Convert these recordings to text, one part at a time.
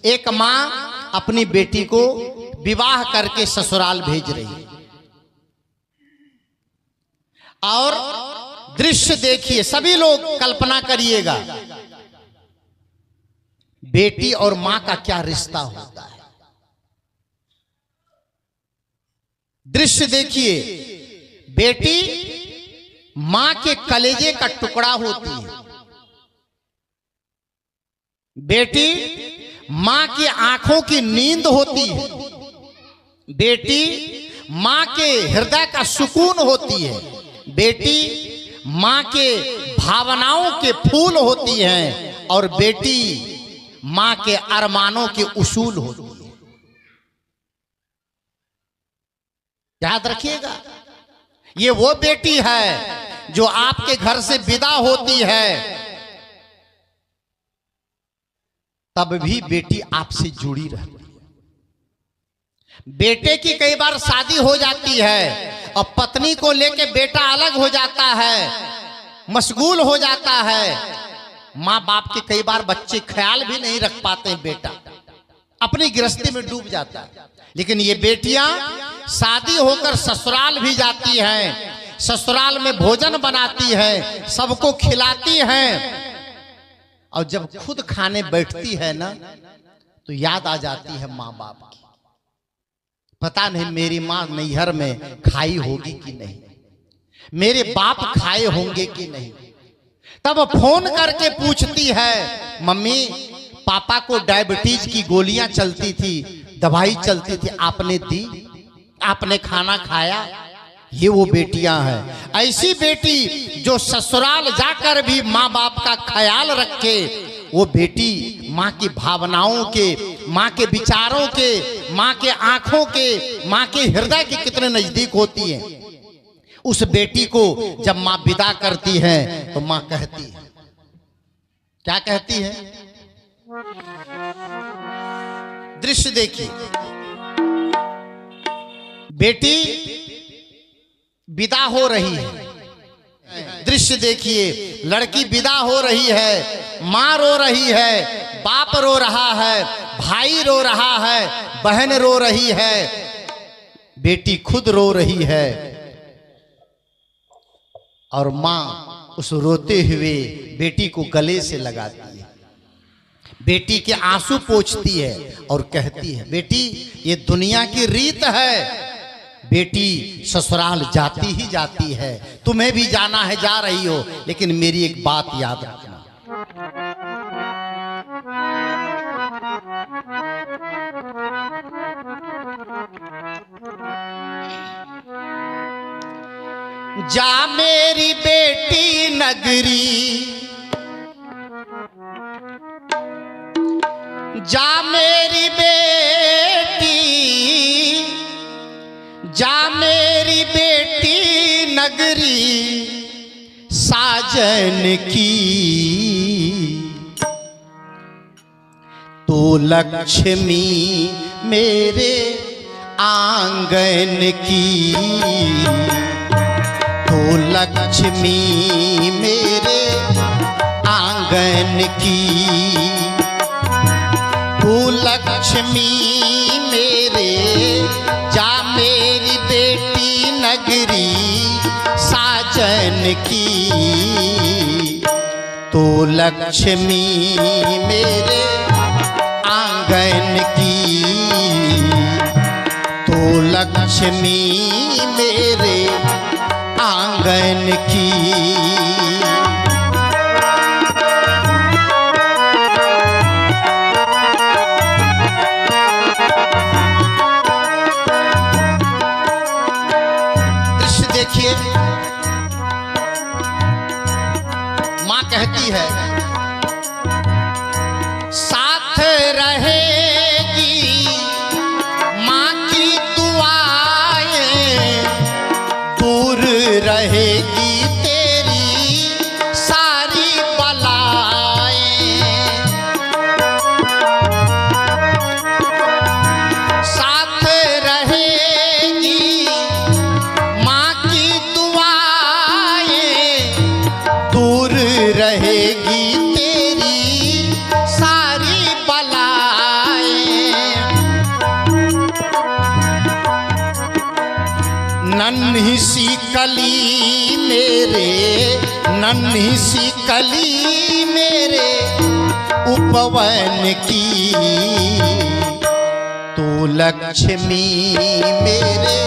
एक माँ अपनी बेटी को विवाह करके ससुराल भेज रही है और दृश्य देखिए, सभी लोग कल्पना करिएगा बेटी और मां का क्या रिश्ता होता है। दृश्य देखिए, बेटी मां के कलेजे का टुकड़ा होती है, बेटी मां की आंखों की नींद होती है, बेटी मां के हृदय का सुकून होती है, बेटी मां के भावनाओं के फूल होती है और बेटी मां के अरमानों के उसूल होती है। याद रखिएगा, ये वो बेटी है जो आपके घर से विदा होती है तब भी बेटी आपसे जुड़ी रहती है। बेटे की कई बार शादी हो जाती है और पत्नी को लेके बेटा अलग हो जाता है, मशगूल हो जाता है। माँ बाप के कई बार बच्चे ख्याल भी नहीं रख पाते, बेटा अपनी गृहस्थी में डूब जाता है। लेकिन ये बेटियां शादी होकर ससुराल भी जाती हैं, ससुराल में भोजन बनाती है, सबको खिलाती हैं और जब खुद खाने बैठती है ना तो याद आ जाती है माँ बाप की। पता नहीं मेरी माँ नैहर में खाई होगी कि नहीं, मेरे बाप खाए होंगे कि नहीं। तब फोन करके पूछती है, मम्मी पापा को डायबिटीज की गोलियां चलती थी, दवाई चलती थी, आपने दी, आपने खाना खाया। ये वो बेटियां हैं। ऐसी बेटी जो ससुराल जाकर भी माँ बाप का ख्याल रखे, वो बेटी माँ की भावनाओं के, माँ के विचारों के, माँ के आंखों के, माँ के हृदय के कितने नजदीक होती है। उस बेटी को जब माँ विदा करती है तो माँ कहती है, क्या कहती है? दृश्य देखिए, बेटी विदा हो रही है। दृश्य देखिए, लड़की विदा हो रही है, माँ रो रही है, बाप रो रहा है, भाई रो रहा है, बहन रो रही है, बेटी खुद रो रही है और माँ उस रोते हुए बेटी को गले से लगाती है, बेटी के आंसू पोंछती है और कहती है, बेटी ये दुनिया की रीत है, बेटी ससुराल जाती ही जाती है, तुम्हें भी जाना है, जा रही हो, लेकिन मेरी एक बात याद रखना। जा मेरी बेटी नगरी, जा मेरी बेटी, जा मेरी बेटी नगरी साजन की, तो लक्ष्मी मेरे आंगन की, तो लक्ष्मी मेरे आंगन की, तो लक्ष्मी मेरे, जा मेरी बेटी नगरी साजन की, तो लक्ष्मी मेरे आंगन की, तो लक्ष्मी मेरे आंगन की। देखिए, मां कहती है, साथ रहेगी मां की दुआएं, दूर रहेगी तेरी सारी बलाएं, साथ रहेगी रहेगी तेरी सारी बला नन्ही सी कली मेरे, नन्ही सी कली मेरे उपवन की, तू लक्ष्मी मेरे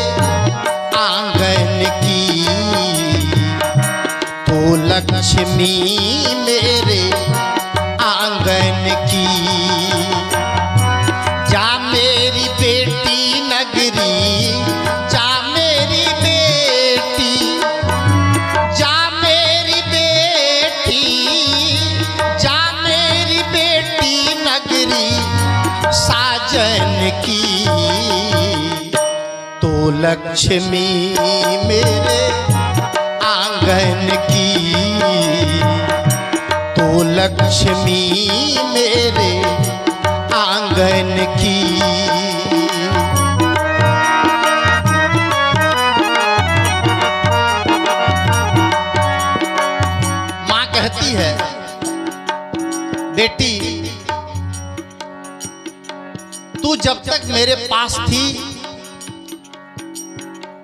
आंगन की, तू लक्ष्मी मेरे आंगन की। जा मेरी बेटी नगरी, जा मेरी बेटी, जा मेरी बेटी, जा मेरी बेटी नगरी साजन की, तो लक्ष्मी मेरे आंगन की, तो लक्ष्मी मेरे आंगन की। मां कहती है, बेटी तू जब तक मेरे पास थी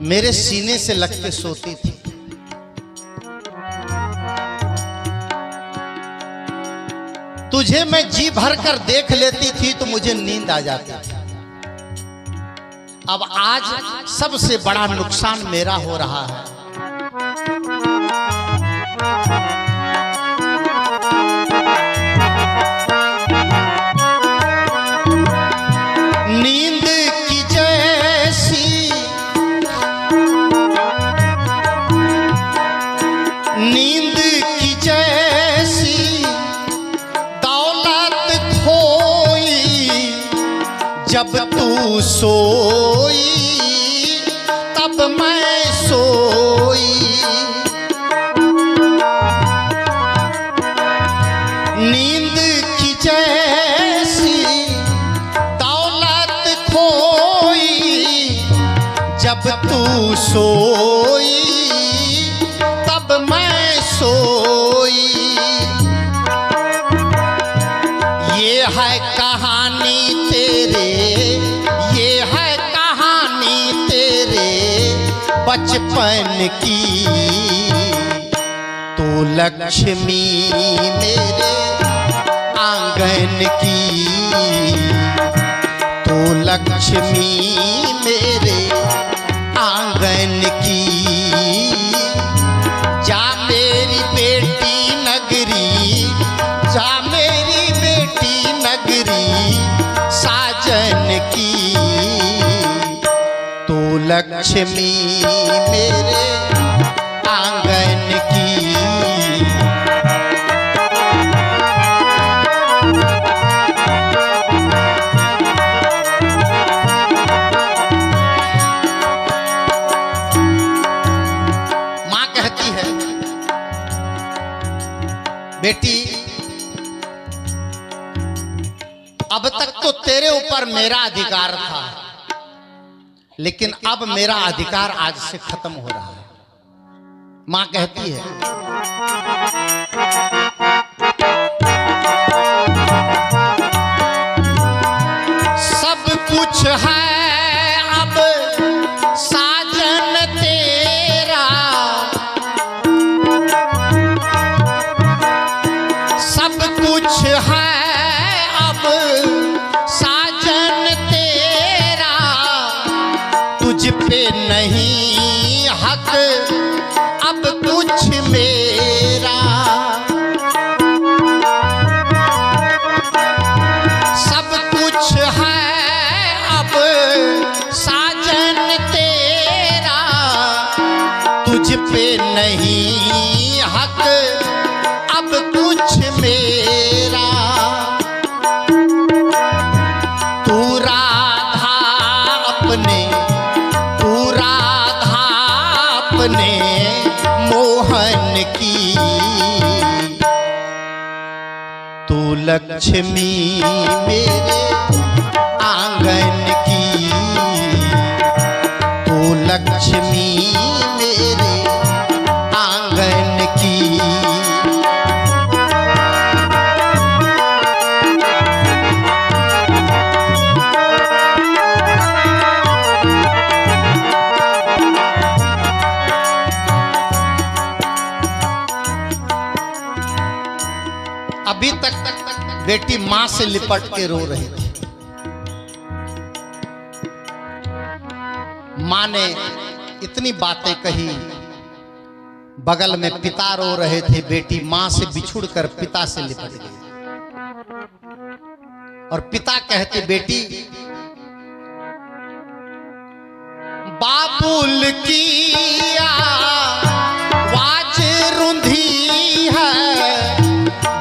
मेरे सीने से लग के सोती थी, तुझे मैं जी भर कर देख लेती थी तो मुझे नींद आ जाती थी। अब आज सबसे बड़ा नुकसान मेरा हो रहा है। नींद की जैसी, नींद की जैसी दौलत खोई, जब तू सोई तब मैं सोई। नींद की जैसी दौलत खोई, जब तू सोई तब मैं सोई। ये है कहानी तेरे, ये है कहानी तेरे बचपन की, तो लक्ष्मी मेरे आंगन की, तो लक्ष्मी मेरे आंगन की। जा मेरी बेटी नगरी, जा मेरी बेटी नगरी साजन की, तो लक्ष्मी मेरे आंगन की। मां कहती है, बेटी अब तक तो तेरे ऊपर मेरा अधिकार था, लेकिन अब मेरा अधिकार आज से खत्म हो रहा है। मां कहती है, सब कुछ है अब साजन तेरा, सब कुछ है अब साजन तेरा, तुझ पे नहीं हक अब कुछ मेरा। सब कुछ है अब साजन तेरा, तुझ पे नहीं हक अब कुछ मेरा। तू राधा अपने, तू राधा अपने मोहन की, तू लक्ष्मी मेरे आंगन की, तू लक्ष्मी मेरे आंगन की। बेटी मां से लिपट के रो रही थी। मां ने इतनी बातें कही, बगल में पिता रो रहे थे। बेटी मां से बिछुड़कर पिता से लिपट गई और पिता कहते, बेटी बाबुल की आवाज रुंधी है,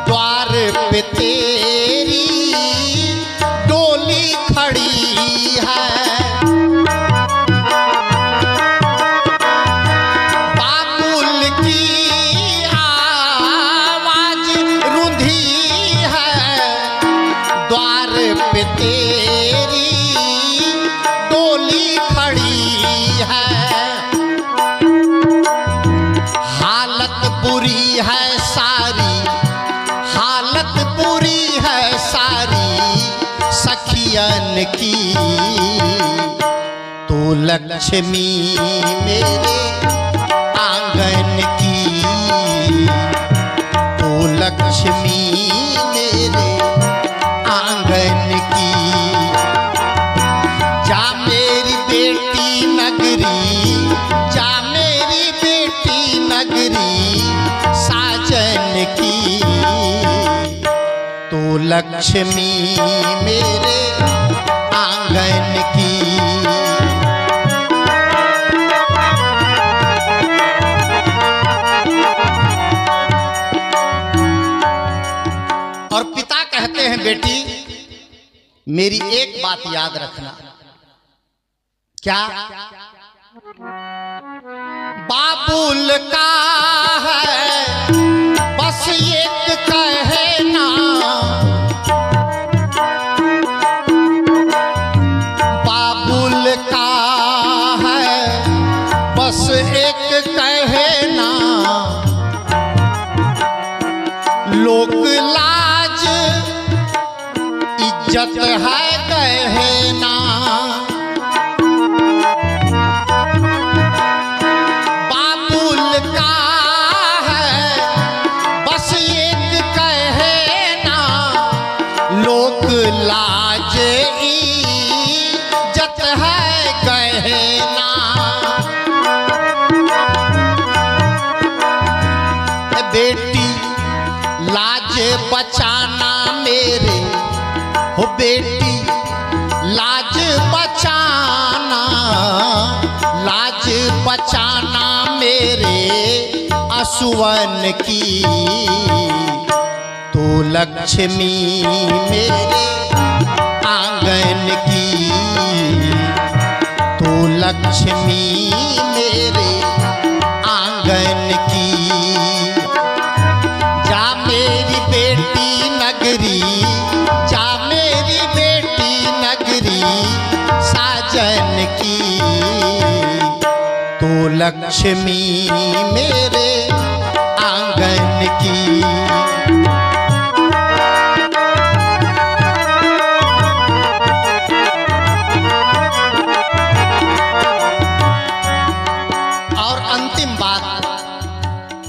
द्वार पे तेरी डोली खड़ी है। बाबुल की आवाज रुंधी है, द्वार पे तेरी डोली खड़ी है। हालत बुरी है सारी, हालत बुरी है सारी सखियन की। तू लक्ष्मी मेरे आंगन की, तू लक्ष्मी मेरे आंगन की। जा मेरी बेटी नगरी, जा मेरी बेटी नगरी साजन की। तू लक्ष्मी मेरे आंगन की। और पिता कहते हैं, बेटी मेरी एक बात याद रखना। क्या? बाबुल का है बस एक कहना, बाबुल का है बस एक कहना। लोक लाज इज्जत है कहना। लाज इज्जत है कहना। बेटी लाज बचाना मेरे, हो बेटी लाज बचाना, लाज बचाना मेरे असुवन की। तू लक्ष्मी मेरे आंगन की, तू लक्ष्मी मेरे आंगन की। जा मेरी बेटी नगरी, जा मेरी बेटी नगरी साजन की। तू लक्ष्मी मेरे आंगन की।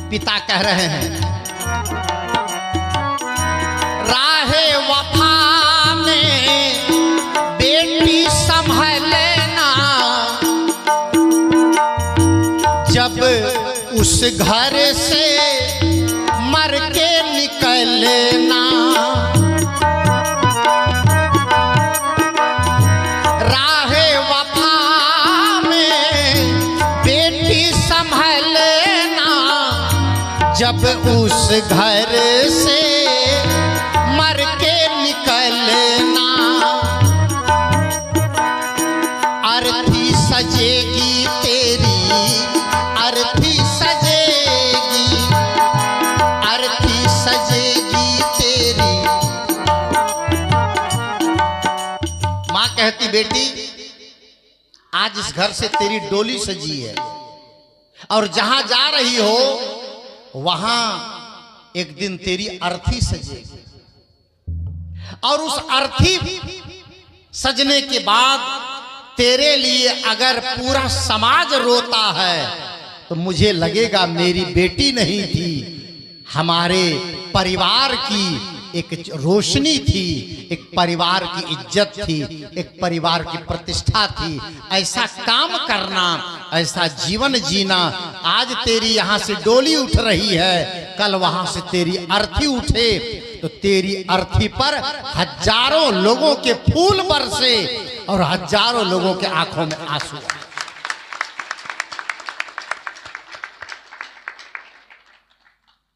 पिता कह रहे हैं, राहे वफा में बेटी संभलना। जब उस घर से मर के निकलना। राहे वफा में बेटी संभलना। जब उस घर से मर के निकलना। अर्थी सजेगी तेरी, अर्थी सजेगी, अर्थी सजेगी तेरी। मां कहती, बेटी आज इस घर से तेरी डोली सजी है और जहां जा रही हो वहां एक दिन तेरी अर्थी सजेगी। और उस अर्थी सजने के बाद तेरे लिए अगर पूरा समाज रोता है तो मुझे लगेगा मेरी बेटी नहीं थी, हमारे परिवार की एक रोशनी थी, एक परिवार की इज्जत थी, एक परिवार की प्रतिष्ठा थी। ऐसा काम करना, ऐसा जीवन जीना। आज तेरी यहाँ से डोली उठ रही है, कल वहां से तेरी अर्थी उठे तो तेरी अर्थी पर हजारों लोगों के फूल बरसे और हजारों लोगों के आंखों में आंसू आए।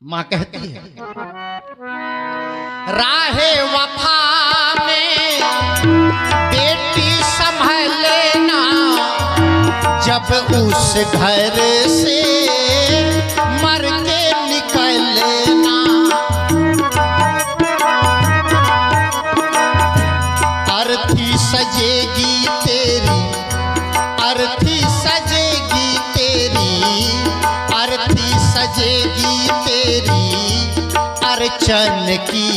मां कहती है राहे वफा में बेटी संभल लेना, जब उस घर से मर के निकल लेना। अर्थी सजेगी तेरी, अर्थी सजेगी तेरी, अर्थी सजेगी तेरी अर्चन की।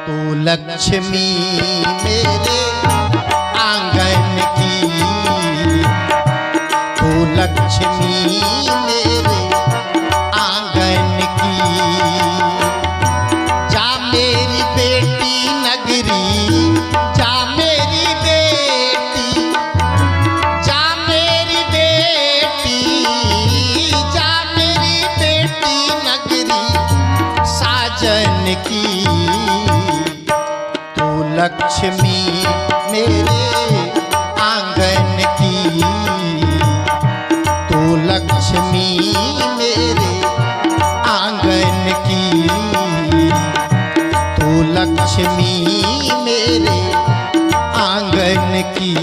तू लक्ष्मी मेरे आंगन की, तू लक्ष्मी मेरे आंगन की। जा मेरी बेटी नगरी, जा मेरी बेटी, जा मेरी बेटी, जा मेरी बेटी नगरी साजन की। तू लक्ष्मी मेरे आंगन की, तू लक्ष्मी मेरे आंगन की, तू लक्ष्मी मेरे आंगन की।